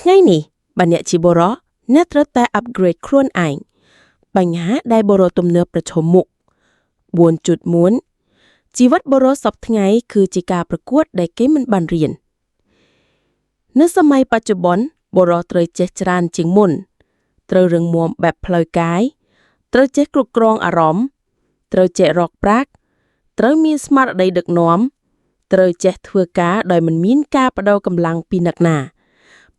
ថ្ងៃនេះបើអ្នកជាបុរសអ្នកត្រូវតែ upgrade ខ្លួនឯងបញ្ហាដែលបុរសទំនើបប្រឈមមុខ 4.1 ជីវិតបុរសសពថ្ងៃគឺជាការប្រកួតដែលគេមិនបានរៀននៅសម័យបច្ចុប្បន្នបុរសត្រូវចេះច្រើនជាងមុនត្រូវរឹងមាំបែបផ្លូវកាយត្រូវចេះគ្រប់គ្រងអារម្មណ៍ត្រូវចេះរកប្រាក់ត្រូវមានស្មារតីដឹកនាំត្រូវចេះធ្វើការដោយមិនមានការបដូរកម្លាំងពីអ្នកណា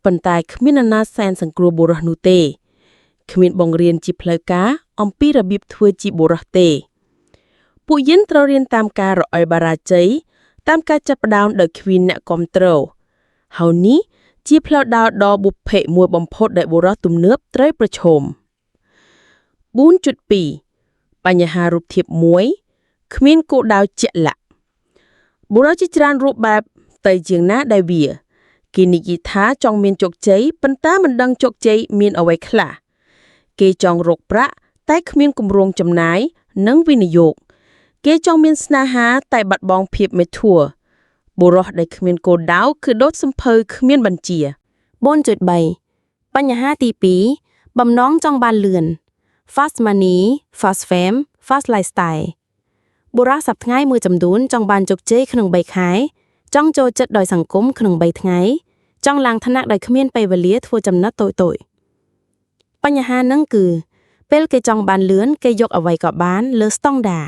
ប៉ុន្តែគ្មាននរណាសែនសង្គ្រោះបុរសនោះទេគ្មានបង្រៀនជាផ្លូវការអំពីរបៀបធ្វើជាបុរសទេពួកយើងត្រូវរៀនតាមការរអិលបារាជ័យតាមការចាប់ផ្ដើមដោយគ្មានអ្នកគ្រប់គ្រងហើយនេះជាផ្លូវដើរដ៏បុព្វមួយបំផុតដែលបុរសទំនើបត្រូវប្រឈម 4.2 បញ្ហារូបធៀប1គ្មានគោលដៅជាក់លាក់បុរសជាច្រើនរូបបែបទៅជាងណាដែលវាគេនិយាយថាចង់មានជោគជ័យប៉ុន្តែមិនដឹងជោគជ័យមានអ្វីខ្លះគេចង់រកប្រាក់តែគ្មានគម្រោងចំណាយនិងវិនិយោគគេចង់មានស្នេហាតែបាត់បង់ភាពមេធัวបុរសដែលគ្មានគោលដៅគឺដូចសំភៅគ្មានបញ្ជា 4.3 បញ្ហាទី2បំណងចង់បានលឿន fast money fast fame fast lifestyle បុរសសប្តាហ៍ថ្ងៃមួយចំនួនចង់បានជោគជ័យក្នុង3ខែចង់ចូលចិត្តដោយសង្គមក្នុង3ថ្ងៃចង់ឡើងឋានៈដោយគ្មានពេលវេលាធ្វើចំណុចតូចៗបញ្ហាហ្នឹងគឺពេលគេចង់បានលឿនគេយកអ្វីក៏បានលើស្តង់ដារ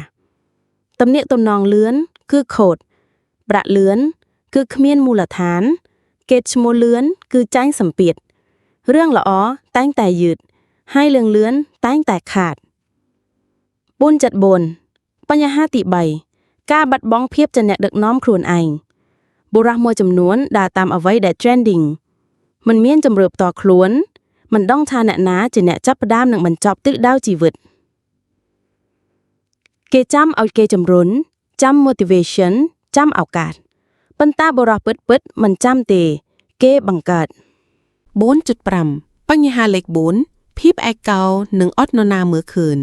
ទំនាក់ទំនងលឿនគឺខូចប្រាក់លឿនគឺគ្មានមូលដ្ឋានគេឈ្មោះលឿនគឺចាញ់សម្ពាធរឿងល្អតែងតែយឺតហើយរឿងលឿនតែងតែខាត 4.4 បញ្ហាទី3ការបាត់បង់ភាពជាអ្នកដឹកនាំខ្លួនឯងបុរសមួយចំនួនដើរតាមអ្វីដែល trending មិនមានជំរឿផ្ទាល់ខ្លួនមិនដឹងថាអ្នកណាជាអ្នកចាប់ផ្ដើមនិងបញ្ចប់ទិសដៅជីវិតគេចាំឲ្យគេជំរុញចាំ motivation ចាំឱកាសប៉ុន្តែបុរសពិតមិនចាំទេគេបង្កើត 4.5 បញ្ហាលេខ4ភាពឯកោនិងអត់នរណាមើលឃើញ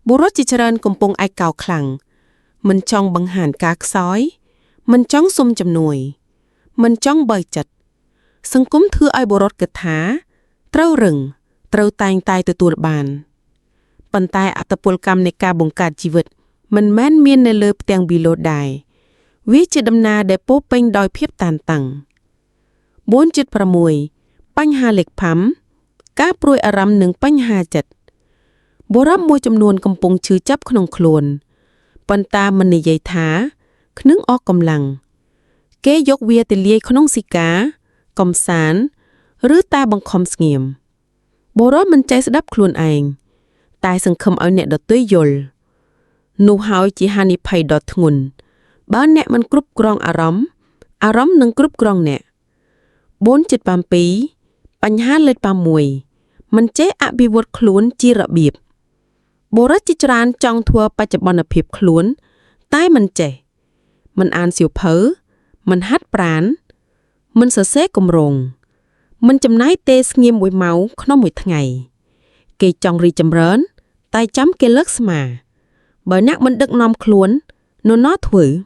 បុរសជាច្រើនកំពុងឯកោខ្លាំងមិនចង់បង្ហាញការខ្សោយមិនចង់សុំជំនួយមិនចង់បើកចិត្តសង្គមធ្វើឲ្យបុរសគិតថាត្រូវរឹងត្រូវតែងតែទទួលបានប៉ុន្តែអត្តពលកម្មនៃការបង្កើតជីវិតមិនមែនមាននៅលើផ្ទាំងប៊ីឡូដែរវាជាដំណើរដែលពោរពេញដោយភាពតានតឹង 4.6 បញ្ហាលេខ5ការព្រួយអារម្មណ៍និងបញ្ហាចិត្តបុរសមួយចំនួនកំពុងឈឺចាប់ក្នុងខ្លួនប៉ុន្តែមិននិយាយថានឹងអស់កម្លាំងគេយកវាទៅលាយក្នុងស៊ីកាកំសាន្តឬតែបង្ខំស្ងៀមបុរសមិនចេះស្ដាប់ខ្លួនឯងតែសង្ឃឹមឲ្យអ្នកដទៃយល់នោះហើយជាហានិភ័យដ៏ធ្ងន់បើអ្នកមិនគ្រប់គ្រងអារម្មណ៍នឹងគ្រប់គ្រងអ្នក 4.7 បញ្ហាលេខ6មិនចេះអភិវឌ្ឍខ្លួនជារបៀបបុរសជាច្រើនចង់ធ្វើបច្ចុប្បន្នភាពខ្លួនតែមិនចេះមិនអានសៀវភៅមិនហាត់ប្រាណមិនសរសេរគម្រោងមិនចំណាយទេស្ងៀម1ម៉ោងក្នុងមួយថ្ងៃគេចង់រីចម្រើនតែចាំគេលើកស្មាបើអ្នកមិនដឹកនាំខ្លួននរណាធ្វើ